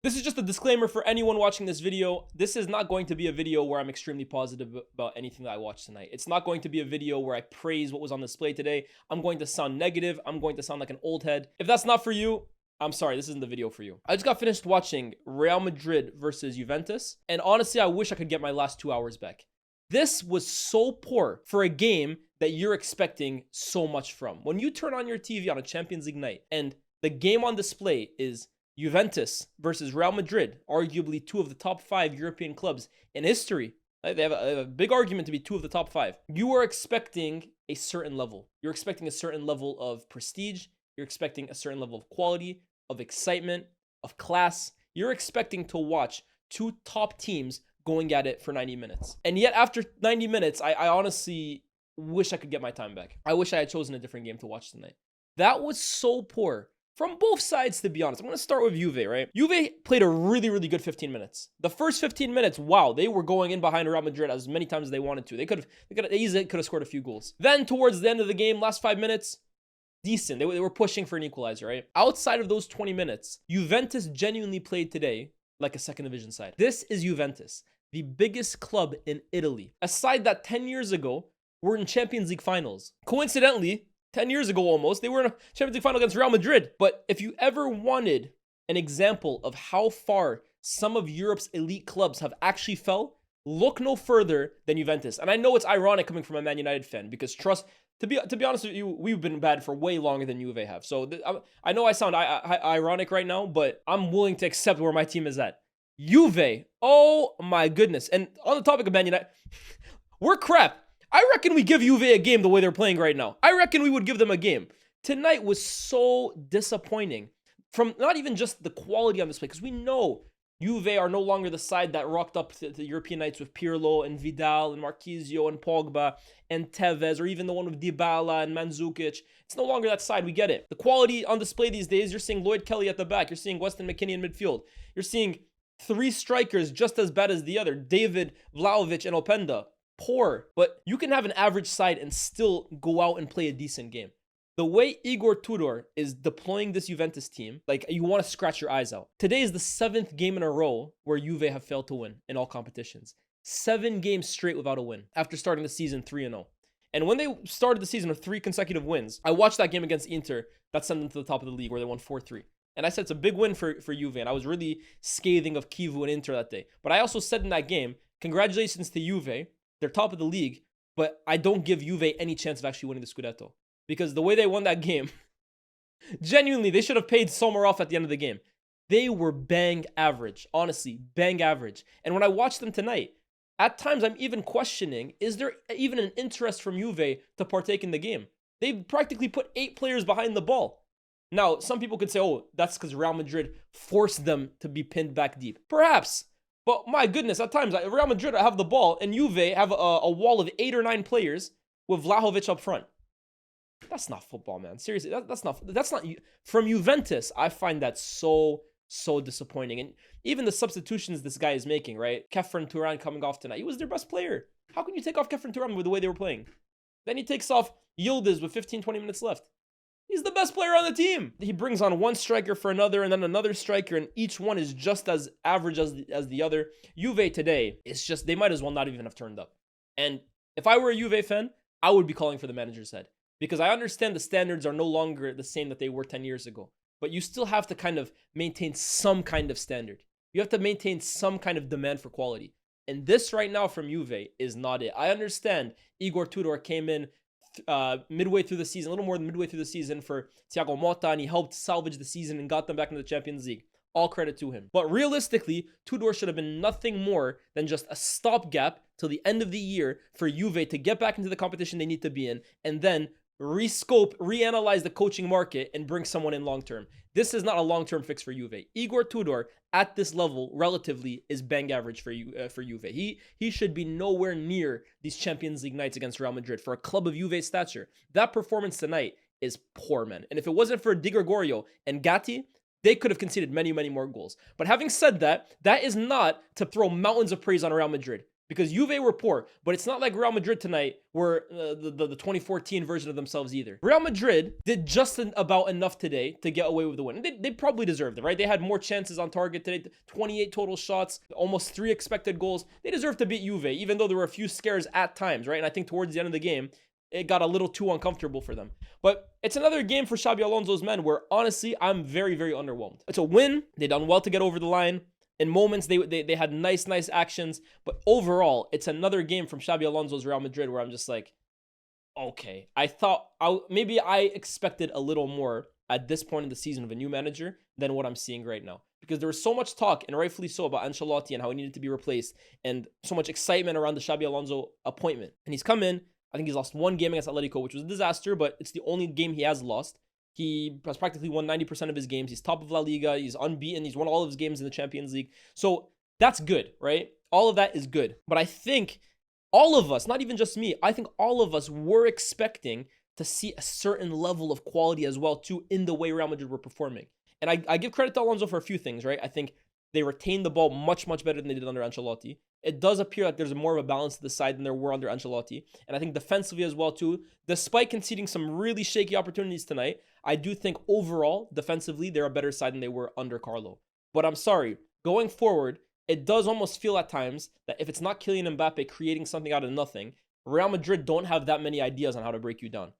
This is just a disclaimer for anyone watching this video. This is not going to be a video where I'm extremely positive about anything that I watched tonight. It's not going to be a video where I praise what was on display today. I'm going to sound negative. I'm going to sound like an old head. If that's not for you, I'm sorry, this isn't the video for you. I just got finished watching Real Madrid versus Juventus, and honestly, I wish I could get my last 2 hours back. This was so poor for a game that you're expecting so much from. When you turn on your TV on a Champions League night and the game on display is Juventus versus Real Madrid, arguably two of the top 5 European clubs in history. They have a big argument to be 2 of the top 5. You are expecting a certain level. You're expecting a certain level of prestige. You're expecting a certain level of quality, of excitement, of class. You're expecting to watch 2 top teams going at it for 90 minutes. And yet after 90 minutes, I honestly wish I could get my time back. I wish I had chosen a different game to watch tonight. That was so poor. From both sides, to be honest. I'm going to start with Juve, right? Juve played a really, really good 15 minutes. The first 15 minutes, wow, they were going in behind Real Madrid as many times as they wanted to. They easily could have scored a few goals. Then towards the end of the game, last 5 minutes, decent. They were pushing for an equalizer, right? Outside of those 20 minutes, Juventus genuinely played today like a second division side. This is Juventus, the biggest club in Italy. A side that 10 years ago were in Champions League finals. Coincidentally, 10 years ago almost, they were in a Champions League final against Real Madrid. But if you ever wanted an example of how far some of Europe's elite clubs have actually fell, look no further than Juventus. And I know it's ironic coming from a Man United fan because to be honest with you, we've been bad for way longer than Juve have. So I know I sound ironic right now, but I'm willing to accept where my team is at. Juve, oh my goodness. And on the topic of Man United, we're crap. I reckon we give Juve a game the way they're playing right now. I reckon we would give them a game. Tonight was so disappointing from not even just the quality on display, because we know Juve are no longer the side that rocked up to the European nights with Pirlo and Vidal and Marquisio and Pogba and Tevez, or even the one with Dybala and Mandzukic. It's no longer that side. We get it. The quality on display these days, you're seeing Lloyd Kelly at the back. You're seeing Weston McKennie in midfield. You're seeing 3 strikers just as bad as the other, David, Vlahovic, and Openda. Poor, but you can have an average side and still go out and play a decent game. The way Igor Tudor is deploying this Juventus team, like, you want to scratch your eyes out. Today is the 7th game in a row where Juve have failed to win in all competitions. 7 games straight without a win after starting the season 3-0. And when they started the season with 3 consecutive wins, I watched that game against Inter that sent them to the top of the league where they won 4-3. And I said it's a big win for Juve, and I was really scathing of Kivu and Inter that day. But I also said in that game, congratulations to Juve. They're top of the league, but I don't give Juve any chance of actually winning the Scudetto. Because the way they won that game, genuinely, they should have paid Sommer off at the end of the game. They were bang average. Honestly, bang average. And when I watched them tonight, at times I'm even questioning, is there even an interest from Juve to partake in the game? They practically put 8 players behind the ball. Now, some people could say, oh, that's because Real Madrid forced them to be pinned back deep. Perhaps. But my goodness, at times, Real Madrid have the ball and Juve have a wall of 8 or 9 players with Vlahovic up front. That's not football, man. Seriously, that's not from Juventus. I find that so disappointing. And even the substitutions this guy is making, right? Kefren Turan coming off tonight. He was their best player. How can you take off Kefren Turan with the way they were playing? Then he takes off Yildiz with 15-20 minutes left. He's the best player on the team. He brings on one striker for another and then another striker, and each one is just as average as the other. Juve today, it's just, they might as well not even have turned up. And if I were a Juve fan, I would be calling for the manager's head. Because I understand the standards are no longer the same that they were 10 years ago. But you still have to kind of maintain some kind of standard. You have to maintain some kind of demand for quality. And this right now from Juve is not it. I understand Igor Tudor came in midway through the season, a little more than midway through the season for Thiago Motta, and he helped salvage the season and got them back into the Champions League. All credit to him. But realistically, Tudor should have been nothing more than just a stopgap till the end of the year for Juve to get back into the competition they need to be in, and then rescope, reanalyze the coaching market and bring someone in long term. This is not a long-term fix for Juve. Igor Tudor at this level relatively is bang average for Juve. He should be nowhere near these Champions League nights against Real Madrid for a club of Juve's stature. That performance tonight is poor, man. And if it wasn't for Di Gregorio and Gatti, they could have conceded many more goals. But having said that, that is not to throw mountains of praise on Real Madrid. because Juve were poor, but it's not like Real Madrid tonight were the 2014 version of themselves either. Real Madrid did just about enough today to get away with the win. They probably deserved it, right? They had more chances on target today, 28 total shots, almost 3 expected goals. They deserved to beat Juve, even though there were a few scares at times, right? And I think towards the end of the game, it got a little too uncomfortable for them. But it's another game for Xabi Alonso's men where, honestly, I'm very, very underwhelmed. It's a win. They done well to get over the line. In moments, they had nice actions. But overall, it's another game from Xabi Alonso's Real Madrid where I'm just like, okay. Maybe I expected a little more at this point in the season of a new manager than what I'm seeing right now. Because there was so much talk, and rightfully so, about Ancelotti and how he needed to be replaced, and so much excitement around the Xabi Alonso appointment. And he's come in. I think he's lost one game against Atletico, which was a disaster, but it's the only game he has lost. He has practically won 90% of his games. He's top of La Liga. He's unbeaten. He's won all of his games in the Champions League. So that's good, right? All of that is good. But I think all of us, not even just me, I think all of us were expecting to see a certain level of quality as well, too, in the way Real Madrid were performing. And I give credit to Alonso for a few things, right? I think they retained the ball much better than they did under Ancelotti. It does appear like there's more of a balance to the side than there were under Ancelotti. And I think defensively as well, too, despite conceding some really shaky opportunities tonight, I do think overall, defensively, they're a better side than they were under Carlo. But I'm sorry, going forward, it does almost feel at times that if it's not Kylian Mbappe creating something out of nothing, Real Madrid don't have that many ideas on how to break you down.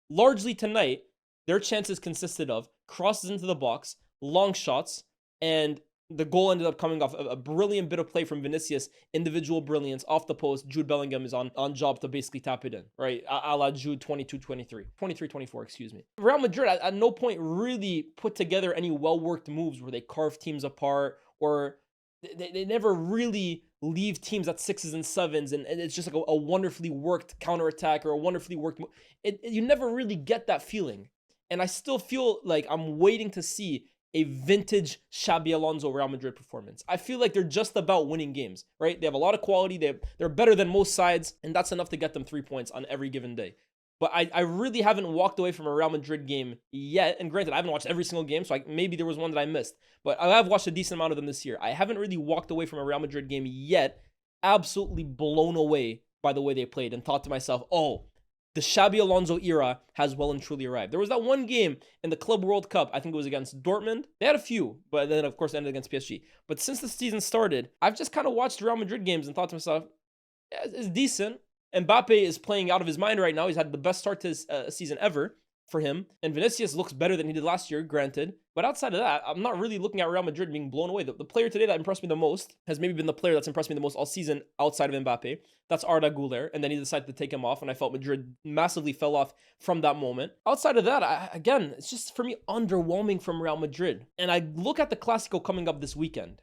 Largely tonight, their chances consisted of crosses into the box, long shots, and the goal ended up coming off a brilliant bit of play from Vinicius, individual brilliance off the post. Jude Bellingham is on job to basically tap it in, right? A la Jude 23-24, excuse me. Real Madrid at no point really put together any well-worked moves where they carve teams apart, or they never really leave teams at 6s and 7s, and it's just like a wonderfully worked counterattack or a wonderfully worked move. You never really get that feeling. And I still feel like I'm waiting to see a vintage Xabi Alonso Real Madrid performance. I feel like they're just about winning games, right? They have a lot of quality. They're better than most sides, and that's enough to get them 3 points on every given day. But I really haven't walked away from a Real Madrid game yet. And granted, I haven't watched every single game, so maybe there was one that I missed. But I have watched a decent amount of them this year. I haven't really walked away from a Real Madrid game yet, absolutely blown away by the way they played, and thought to myself, oh, the Xabi Alonso era has well and truly arrived. There was that one game in the Club World Cup, I think it was against Dortmund. They had a few, but then of course ended against PSG. But since the season started, I've just kind of watched Real Madrid games and thought to myself, yeah, it's decent. Mbappe is playing out of his mind right now. He's had the best start to his season ever for him. And Vinicius looks better than he did last year, granted. But outside of that, I'm not really looking at Real Madrid being blown away. The player today that impressed me the most has maybe been the player that's impressed me the most all season outside of Mbappe. That's Arda Güler. And then he decided to take him off, and I felt Madrid massively fell off from that moment. Outside of that, again, it's just, for me, underwhelming from Real Madrid. And I look at the Clasico coming up this weekend.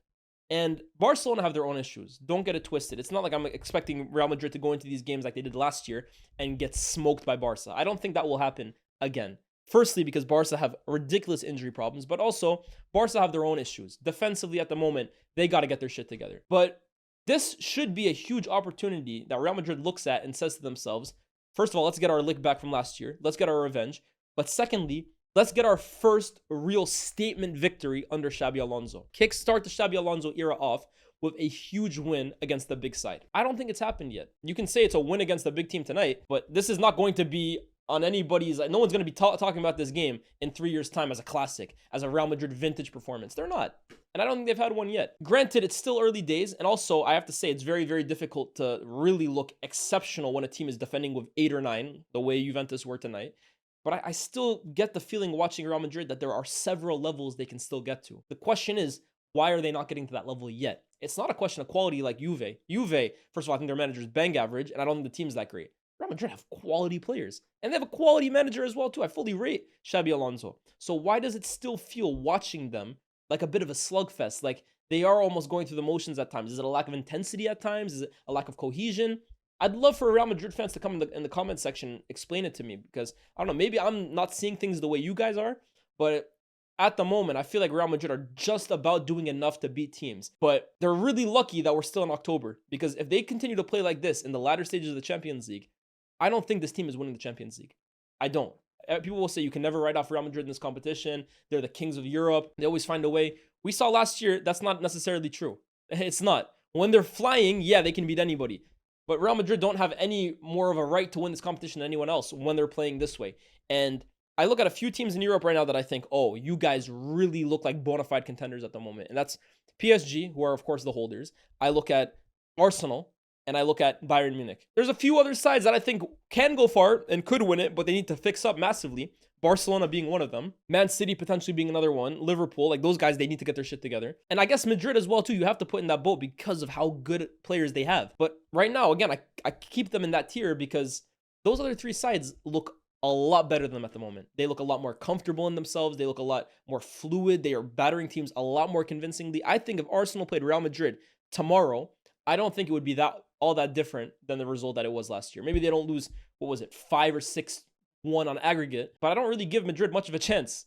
And Barcelona have their own issues. Don't get it twisted. It's not like I'm expecting Real Madrid to go into these games like they did last year and get smoked by Barca. I don't think that will happen again. Firstly, because Barca have ridiculous injury problems, but also Barca have their own issues. Defensively at the moment, they got to get their shit together. But this should be a huge opportunity that Real Madrid looks at and says to themselves, first of all, let's get our lick back from last year. Let's get our revenge. But secondly, let's get our first real statement victory under Xabi Alonso. Kickstart the Xabi Alonso era off with a huge win against the big side. I don't think it's happened yet. You can say it's a win against the big team tonight, but this is not going to be on anybody's... No one's going to be talking about this game in 3 years' time as a classic, as a Real Madrid vintage performance. They're not. And I don't think they've had one yet. Granted, it's still early days, and also, I have to say, it's very, very difficult to really look exceptional when a team is defending with 8 or 9, the way Juventus were tonight. But I still get the feeling watching Real Madrid that there are several levels they can still get to. The question is, why are they not getting to that level yet? It's not a question of quality like Juve. Juve, first of all, I think their manager's bang average, and I don't think the team's that great. Real Madrid have quality players, and they have a quality manager as well, too. I fully rate Xabi Alonso. So why does it still feel, watching them, like a bit of a slugfest? Like they are almost going through the motions at times. Is it a lack of intensity at times? Is it a lack of cohesion? I'd love for Real Madrid fans to come in the comment section and explain it to me, because, I don't know, maybe I'm not seeing things the way you guys are, but at the moment, I feel like Real Madrid are just about doing enough to beat teams. But they're really lucky that we're still in October, because if they continue to play like this in the latter stages of the Champions League, I don't think this team is winning the Champions League. I don't. People will say you can never write off Real Madrid in this competition. They're the kings of Europe. They always find a way. We saw last year that's not necessarily true. It's not. When they're flying, yeah, they can beat anybody. But Real Madrid don't have any more of a right to win this competition than anyone else when they're playing this way. And I look at a few teams in Europe right now that I think, oh, you guys really look like bona fide contenders at the moment. And that's PSG, who are, of course, the holders. I look at Arsenal, and I look at Bayern Munich. There's a few other sides that I think can go far and could win it, but they need to fix up massively. Barcelona being one of them. Man City potentially being another one. Liverpool, like those guys, they need to get their shit together. And I guess Madrid as well, too. You have to put in that boat because of how good players they have. But right now, again, I keep them in that tier because those other three sides look a lot better than them at the moment. They look a lot more comfortable in themselves. They look a lot more fluid. They are battering teams a lot more convincingly. I think if Arsenal played Real Madrid tomorrow, I don't think it would be all that different than the result that it was last year. Maybe they don't lose, 5 or 6-1 on aggregate, but I don't really give Madrid much of a chance.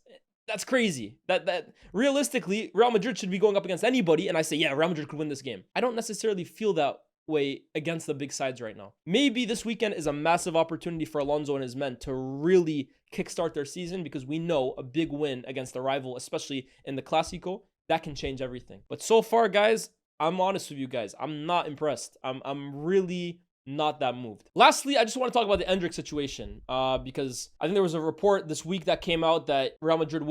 That's crazy. That realistically, Real Madrid should be going up against anybody, and I say, yeah, Real Madrid could win this game. I don't necessarily feel that way against the big sides right now. Maybe this weekend is a massive opportunity for Alonso and his men to really kickstart their season, because we know a big win against a rival, especially in the Clasico, that can change everything. But so far, guys, I'm honest with you guys, I'm not impressed. I'm really not that moved. Lastly, I just want to talk about the Endrick situation because I think there was a report this week that came out that Real Madrid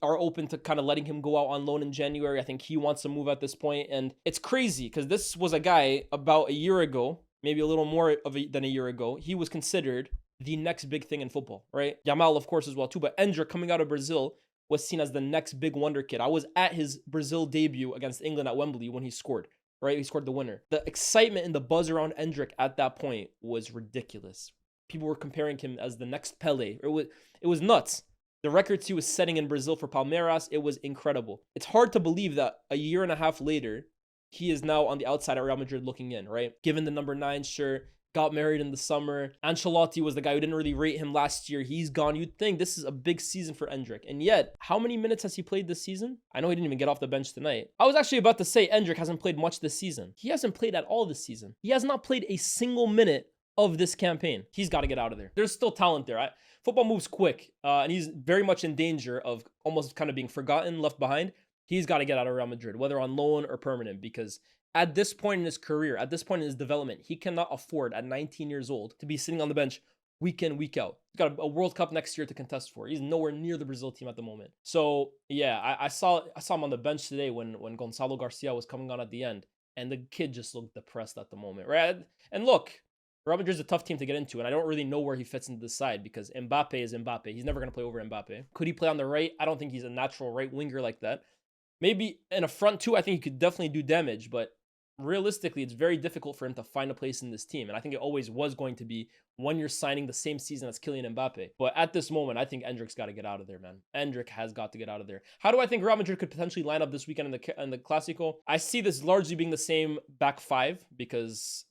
are open to kind of letting him go out on loan in January. I think he wants to move at this point, and it's crazy because this was a guy about a year ago, maybe a little more than a year ago. He was considered the next big thing in football, right? Yamal, of course, as well too, but Endrick coming out of Brazil was seen as the next big wonder kid. I was at his Brazil debut against England at Wembley when he scored, right? He scored the winner. The excitement and the buzz around Endrick at that point was ridiculous. People were comparing him as the next Pele. It was nuts. The records he was setting in Brazil for Palmeiras, it was incredible. It's hard to believe that a year and a half later, he is now on the outside at Real Madrid looking in, right? Given the number 9 shirt, got married in the summer. Ancelotti was the guy who didn't really rate him last year. He's gone. You'd think this is a big season for Endrick. And yet, how many minutes has he played this season? I know he didn't even get off the bench tonight. I was actually about to say Endrick hasn't played much this season. He hasn't played at all this season. He has not played a single minute of this campaign. He's got to get out of there. There's still talent there. Football moves quick, and he's very much in danger of almost kind of being forgotten, left behind. He's got to get out of Real Madrid, whether on loan or permanent, because at this point in his career, at this point in his development, he cannot afford at 19 years old to be sitting on the bench week in, week out. He's got a World Cup next year to contest for. He's nowhere near the Brazil team at the moment. So yeah, I saw him on the bench today when Gonzalo Garcia was coming on at the end, and the kid just looked depressed at the moment, right? And look, Real Madrid's a tough team to get into, and I don't really know where he fits into this side because Mbappe is Mbappe. He's never going to play over Mbappe. Could he play on the right? I don't think he's a natural right winger like that. Maybe in a front two, I think he could definitely do damage, but realistically, it's very difficult for him to find a place in this team. And I think it always was going to be when you're signing the same season as Kylian Mbappe. But at this moment, I think Endrick's got to get out of there, man. Endrick has got to get out of there. How do I think Real Madrid could potentially line up this weekend in the Clasico? I see this largely being the same back five because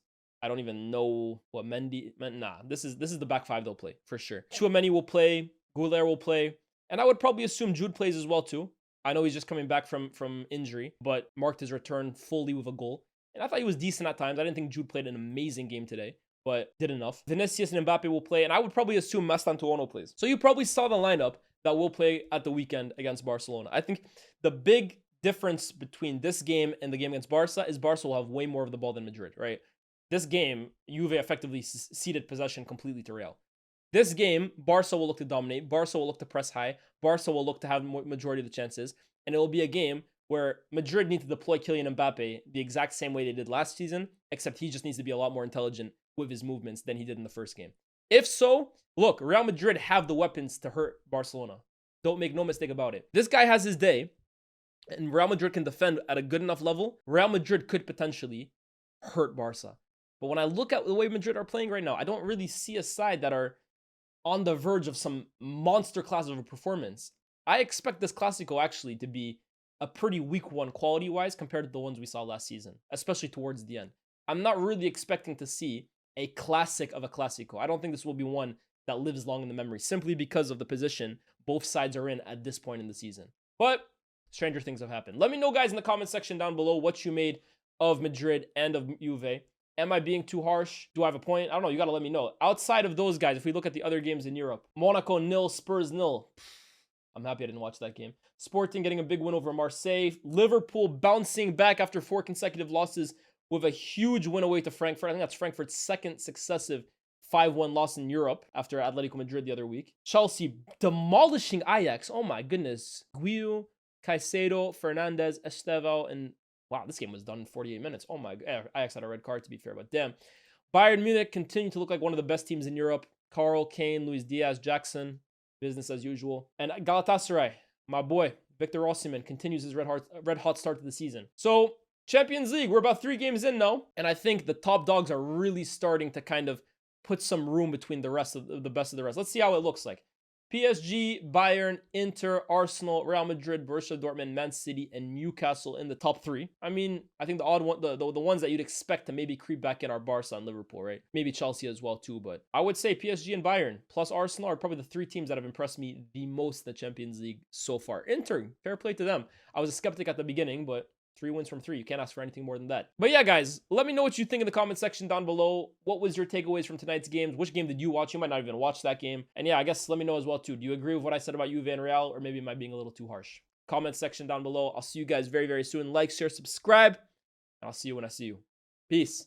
I don't even know what Mendy meant. Nah, this is the back five they'll play for sure. Tchouaméni will play, Goulart will play, and I would probably assume Jude plays as well too. I know he's just coming back from injury, but marked his return fully with a goal. And I thought he was decent at times. I didn't think Jude played an amazing game today, but did enough. Vinicius and Mbappe will play, and I would probably assume Mastantuono plays. So you probably saw the lineup that will play at the weekend against Barcelona. I think the big difference between this game and the game against Barca is Barca will have way more of the ball than Madrid, right? This game, Juve effectively ceded possession completely to Real. This game, Barca will look to dominate. Barca will look to press high. Barca will look to have majority of the chances. And it will be a game where Madrid need to deploy Kylian Mbappe the exact same way they did last season, except he just needs to be a lot more intelligent with his movements than he did in the first game. If so, look, Real Madrid have the weapons to hurt Barcelona. Don't make no mistake about it. This guy has his day, and Real Madrid can defend at a good enough level. Real Madrid could potentially hurt Barca. But when I look at the way Madrid are playing right now, I don't really see a side that are on the verge of some monster class of a performance. I expect this Clasico actually to be a pretty weak one quality-wise compared to the ones we saw last season, especially towards the end. I'm not really expecting to see a classic of a Clasico. I don't think this will be one that lives long in the memory, simply because of the position both sides are in at this point in the season. But stranger things have happened. Let me know, guys, in the comment section down below what you made of Madrid and of Juve. Am I being too harsh? Do I have a point? I don't know. You got to let me know. Outside of those guys, if we look at the other games in Europe, Monaco 0, Spurs 0. I'm happy I didn't watch that game. Sporting getting a big win over Marseille. Liverpool bouncing back after 4 consecutive losses with a huge win away to Frankfurt. I think that's Frankfurt's second successive 5-1 loss in Europe after Atletico Madrid the other week. Chelsea demolishing Ajax. Oh my goodness. Guiu, Caicedo, Fernandez, Estevao, and wow, this game was done in 48 minutes. Oh my god. Ajax had a red card to be fair, but damn. Bayern Munich continue to look like one of the best teams in Europe. Carl, Kane, Luis Diaz, Jackson, business as usual. And Galatasaray, my boy, Victor Osimhen continues his red hot start to the season. So Champions League, we're about 3 games in now, and I think the top dogs are really starting to kind of put some room between the rest of the best of the rest. Let's see how it looks like. PSG, Bayern, Inter, Arsenal, Real Madrid, Borussia Dortmund, Man City, and Newcastle in the top 3. I mean, I think the odd one, the ones that you'd expect to maybe creep back in are Barca and Liverpool, right? Maybe Chelsea as well too, but I would say PSG and Bayern plus Arsenal are probably the 3 teams that have impressed me the most in the Champions League so far. Inter, fair play to them. I was a skeptic at the beginning, but 3 wins from 3. You can't ask for anything more than that. But yeah, guys, let me know what you think in the comment section down below. What was your takeaways from tonight's games? Which game did you watch? You might not even watch that game. And yeah, I guess let me know as well too. Do you agree with what I said about Juve and Real, or maybe am I being a little too harsh? Comment section down below. I'll see you guys very, very soon. Like, share, subscribe, and I'll see you when I see you. Peace.